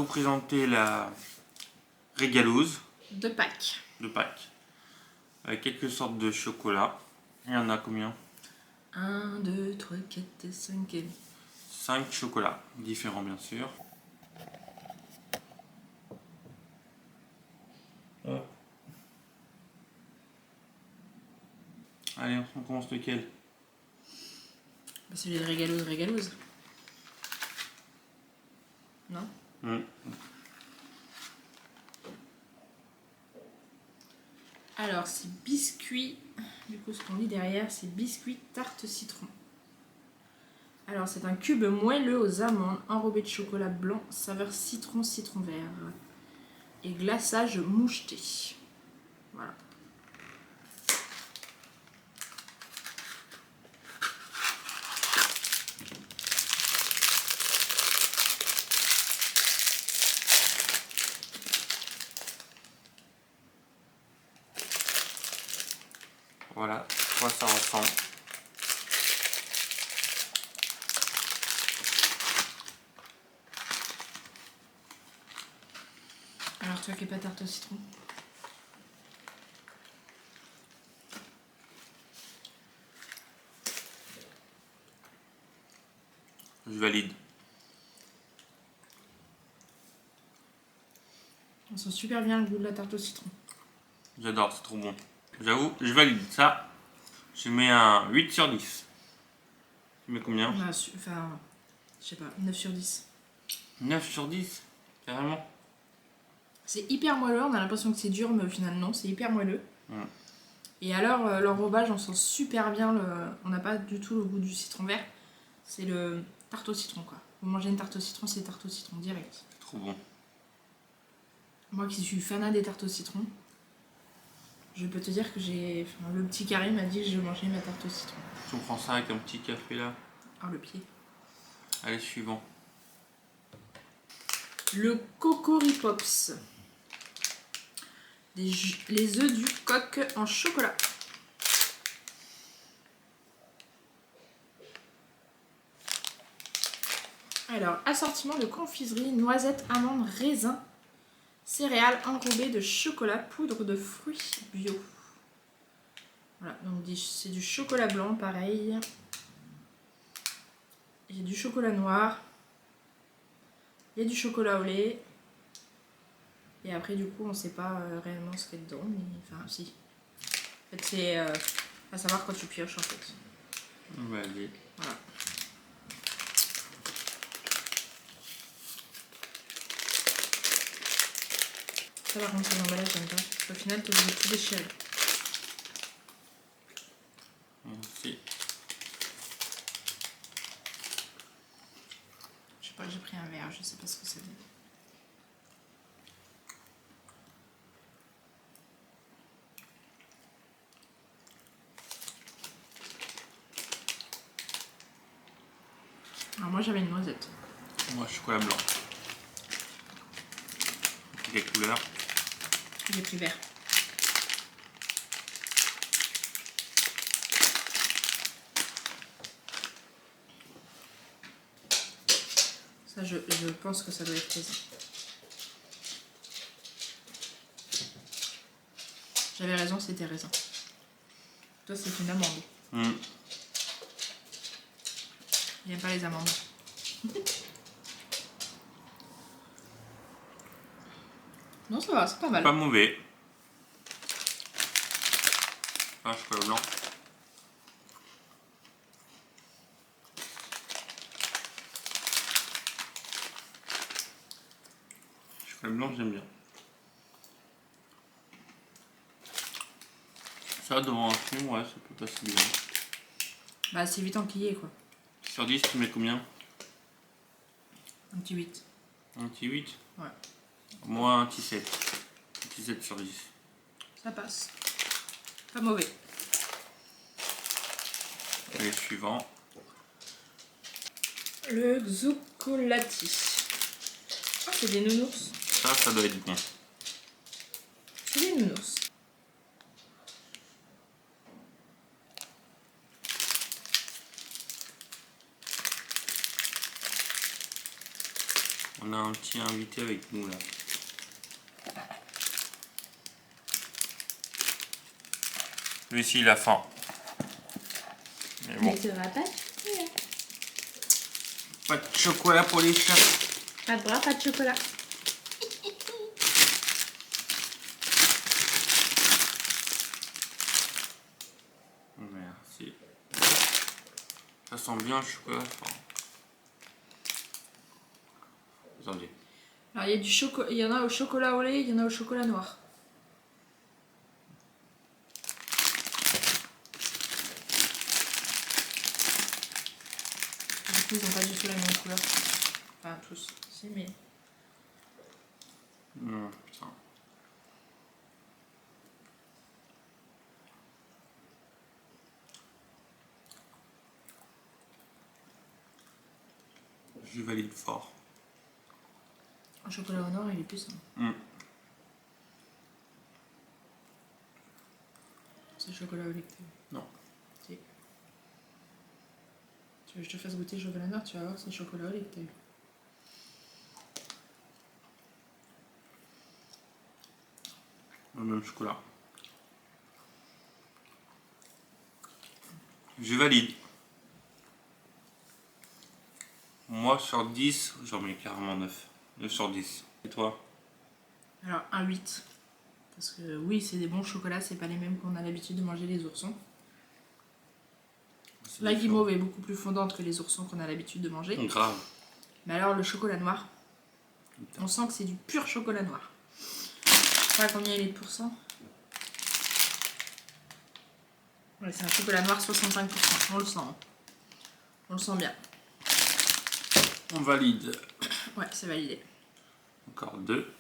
présenter la régalouse de Pâques. Avec quelques sortes de chocolat. Il y en a combien? 1, 2, 3, 4, 5 et... 5 chocolats, différents bien sûr. Hop. Allez, on commence lequel? Bah, celui de régalouse. Non? Alors, c'est biscuit. Du coup, ce qu'on lit derrière, c'est biscuit tarte citron. Alors, c'est un cube moelleux aux amandes, enrobé de chocolat blanc, saveur citron, citron vert. Et glaçage moucheté. Voilà. Voilà, à quoi ça ressemble. Alors, toi qui n'es pas tarte au citron. Je valide. On sent super bien le goût de la tarte au citron. J'adore, c'est trop bon. J'avoue, je valide ça. Je mets un 8 sur 10. Tu mets combien? Enfin, je sais pas, 9 sur 10. 9 sur 10, carrément. C'est hyper moelleux, on a l'impression que c'est dur, mais au final non, c'est hyper moelleux. Et alors, l'enrobage, on sent super bien, on n'a pas du tout le goût du citron vert. C'est le tarte au citron, quoi. Vous mangez une tarte au citron, c'est tarte au citron direct. C'est trop bon. Moi qui suis fanat des tartes au citron, je peux te dire que j'ai... Enfin, le petit Karim m'a dit que je mangeais ma tarte au citron. Tu prends ça avec un petit café là. Ah, le pied. Allez, suivant. Le Cocoripops. Les œufs du coq en chocolat. Alors, assortiment de confiserie, noisettes, amandes, raisins, céréales enrobées de chocolat, poudre de fruits bio. Voilà, donc c'est du chocolat blanc, pareil. Il y a du chocolat noir. Il y a du chocolat au lait. Et après, du coup, on ne sait pas réellement ce qu'il y a dedans, mais enfin, si. En fait, c'est à savoir quand tu pioches, en fait. Allez. Voilà. Ça, par contre, c'est l'emballage, j'aime pas. Parce qu'au final, tu obligé de tout déchirer. Merci. Je sais pas, j'ai pris un verre, je sais pas ce que ça donne. Alors moi j'avais une noisette. Moi chocolat blanc. Des couleurs. J'ai pris vert. Ça je pense que ça doit être raisin. J'avais raison, c'était raisin. Toi c'est une amande. J'aime pas les amandes. Non, ça va, c'est pas mal. Pas mauvais. Ah, chocolat blanc. Chocolat blanc, j'aime bien. Ça, devant un fond, ouais, ça peut passer bien. Bah, c'est vite enquillé, quoi. Sur 10, tu mets combien? Un petit 8. Un petit 8? Ouais. Moi, un petit 7. Un petit 7 sur 10. Ça passe. Pas mauvais. Allez, suivant. Le Zuccolati. Ah, c'est des nounours. Ça doit être bon. C'est des nounours. On On a un petit invité avec nous là. Lui aussi il a faim. Mais bon. Mais tu n'auras pas de chocolat. Pas de chocolat pour les chats. Pas de bras, pas de chocolat. Merci. Ça sent bien le chocolat. Enfin... Attendez. Alors il y a du chocolat, il y en a au chocolat au lait, il y en a au chocolat noir. Du coup ils n'ont pas du tout la même couleur. Enfin tous, si mais... Non, putain. Je valide fort. Le chocolat au noir il est plus simple. C'est le chocolat au lait que t'as eu. Non. Si. Tu veux que je te fasse goûter le chocolat noir, tu vas voir, c'est le chocolat au lait que t'as eu. Le même chocolat. Je valide. Moi sur 10, j'en mets carrément 9. 9 sur 10. Et toi? Alors un 8. Parce que oui, c'est des bons chocolats, c'est pas les mêmes qu'on a l'habitude de manger les oursons. La guimauve est beaucoup plus fondante que les oursons qu'on a l'habitude de manger. Grave. Mais alors le chocolat noir, on sent que c'est du pur chocolat noir. Je sais pas combien il est de pourcents. Ouais, c'est un chocolat noir 65%, on le sent. Hein. On le sent bien. On valide. Ouais, c'est validé. Encore 2.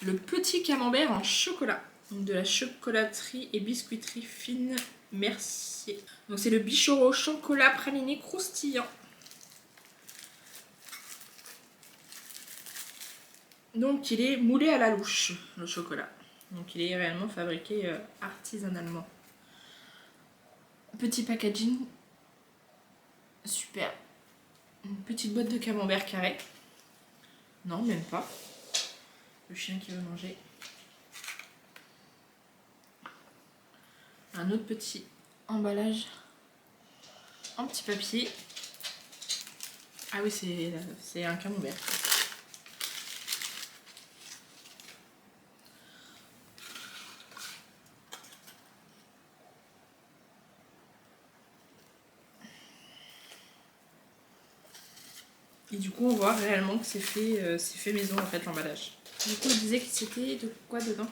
Le petit camembert en chocolat. Donc de la chocolaterie et biscuiterie fine Mercier. Donc c'est le Bichoro chocolat praliné croustillant. Donc il est moulé à la louche, le chocolat. Donc il est réellement fabriqué artisanalement. Petit packaging. Super. Une petite boîte de camembert carré. Non, même pas. Le chien qui veut manger. Un autre petit emballage en petit papier. Ah oui, c'est un camembert. Et du coup, on voit réellement que c'est fait maison en fait l'emballage. Du coup, on disait que c'était de quoi dedans?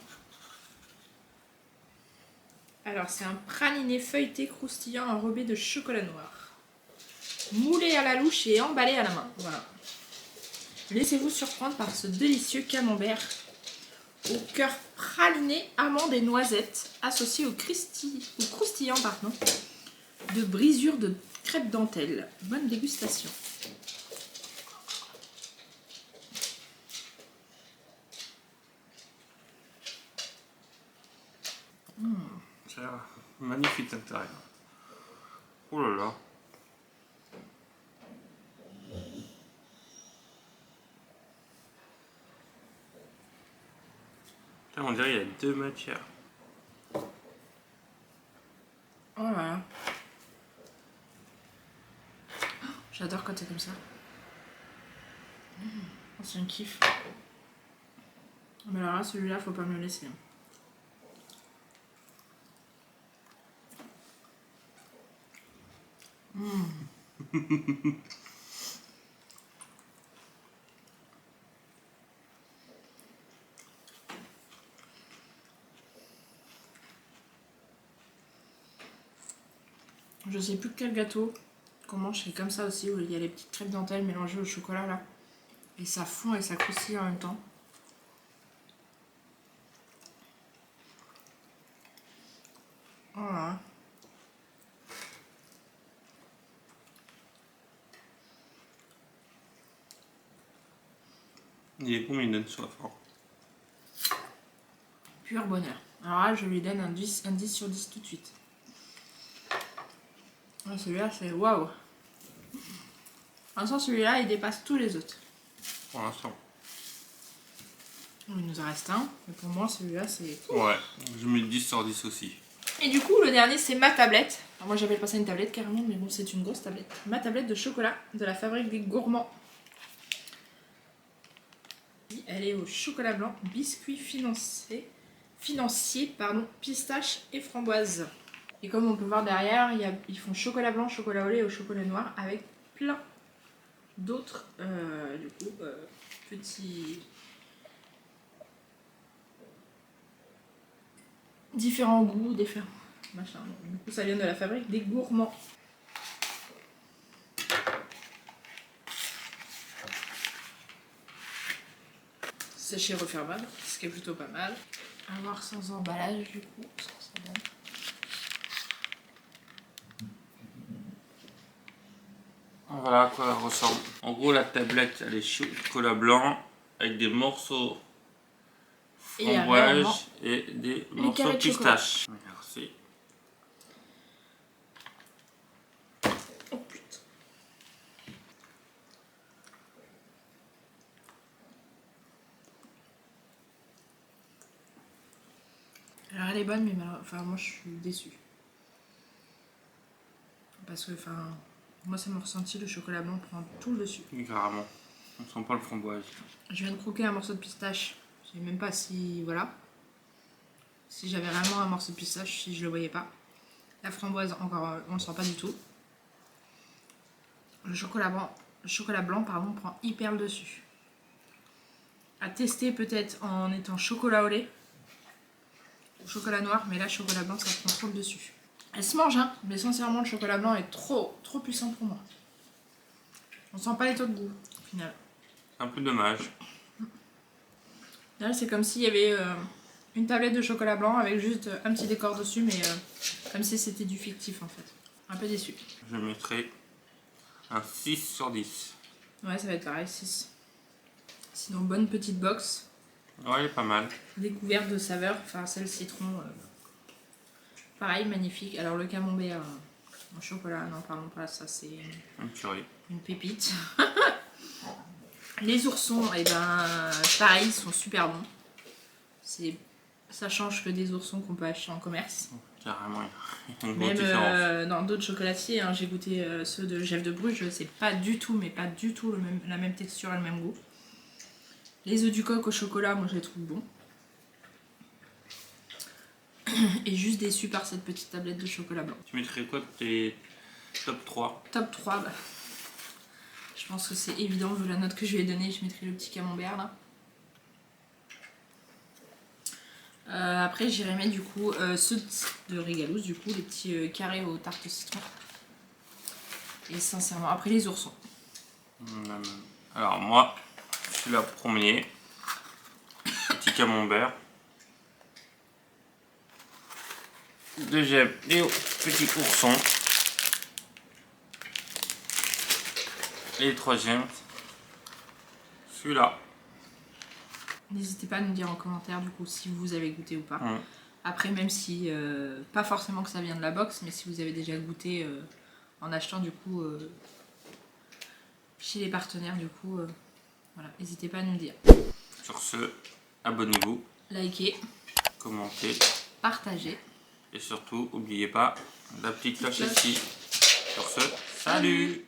Alors, c'est un praliné feuilleté croustillant enrobé de chocolat noir. Moulé à la louche et emballé à la main. Voilà. Laissez-vous surprendre par ce délicieux camembert au cœur praliné, amandes et noisettes, associé au croustillant de brisure de crêpe dentelle. Bonne dégustation. Ça a l'air magnifique à l'intérieur. Oh là là. Là, on dirait qu'il y a 2 matières. Oh là là. J'adore quand c'est comme ça. C'est un kiff. Mais alors là, celui-là, faut pas me le laisser. Je sais plus quel gâteau qu'on mange, c'est comme ça aussi, où il y a les petites crêpes dentelles mélangées au chocolat là. Et ça fond et ça croustille en même temps. Voilà. Il est combien il donne soif? Pur bonheur. Alors là, je lui donne un 10 sur 10 tout de suite. Celui-là, c'est waouh. En sens, celui-là, il dépasse tous les autres. pour l'instant. Il nous en reste un. Mais pour moi, celui-là, c'est... Ouais, je mets 10 sur 10 aussi. Et du coup, le dernier, c'est ma tablette. Alors moi, j'appelle pas ça une tablette carrément, mais bon, c'est une grosse tablette. Ma tablette de chocolat de la Fabrique des Gourmands. Elle est au chocolat blanc, biscuit financier, pistache et framboise. Et comme on peut voir derrière, ils font chocolat blanc, chocolat au lait et au chocolat noir avec plein d'autres petits différents goûts, différents machins. Du coup, ça vient de la Fabrique des Gourmands. Séché refermable, ce qui est plutôt pas mal. À voir sans emballage du coup, ce que ça donne. Voilà à quoi elle ressemble. En gros, la tablette, elle est chocolat blanc avec des morceaux framboise et des morceaux pistache. Merci. Oh putain. Alors elle est bonne, mais enfin, moi je suis déçue. Parce que moi c'est mon ressenti, le chocolat blanc prend tout le dessus. Oui, carrément. On sent pas le framboise. Je viens de croquer un morceau de pistache. Je sais même pas si... Voilà. Si j'avais vraiment un morceau de pistache, si je le voyais pas. La framboise, encore, on le sent pas du tout. Le chocolat blanc, pardon, prend hyper le dessus. À tester peut-être en étant chocolat au lait. Ou chocolat noir, mais là, chocolat blanc, ça prend trop le dessus. Elle se mange, hein, mais sincèrement, le chocolat blanc est trop puissant pour moi. On sent pas les taux de goût, au final. C'est un peu dommage. Là, c'est comme s'il y avait une tablette de chocolat blanc avec juste un petit décor dessus, mais comme si c'était du fictif, en fait. Un peu déçu. Je mettrai un 6 sur 10. Ouais, ça va être pareil, 6. Sinon, bonne petite box. Ouais, elle est pas mal. Découverte de saveur, enfin, celle citron. Pareil, magnifique. Alors, le camembert en chocolat, non, pardon pas, ça c'est Une purée. une pépite. Les oursons, et ben pareil, ils sont super bons. Ça change que des oursons qu'on peut acheter en commerce. Carrément, il y a une grosse Même différence. dans d'autres chocolatiers, hein, j'ai goûté ceux de Jeff de Bruges, c'est pas du tout, mais pas du tout la même texture et le même goût. Les œufs du coq au chocolat, moi je les trouve bons. Et juste déçu par cette petite tablette de chocolat blanc. Tu mettrais quoi de tes top 3? Top 3, bah, je pense que c'est évident vu la note que je lui ai donnée, je mettrai le petit camembert là. Après j'irai mettre du coup ceux de Régalous, du coup les petits carrés aux tartes citron. Et sincèrement, après les oursons. Alors moi, je suis là premier. Petit camembert. Deuxième, les petits oursons. Et le troisième, celui-là. N'hésitez pas à nous dire en commentaire du coup si vous avez goûté ou pas. Mmh. Après même si, pas forcément que ça vient de la box, mais si vous avez déjà goûté en achetant du coup chez les partenaires du coup, voilà, n'hésitez pas à nous le dire. Sur ce, abonnez-vous, Likez, commentez partagez. et surtout, n'oubliez pas la petite cloche ici. Sur ce, salut!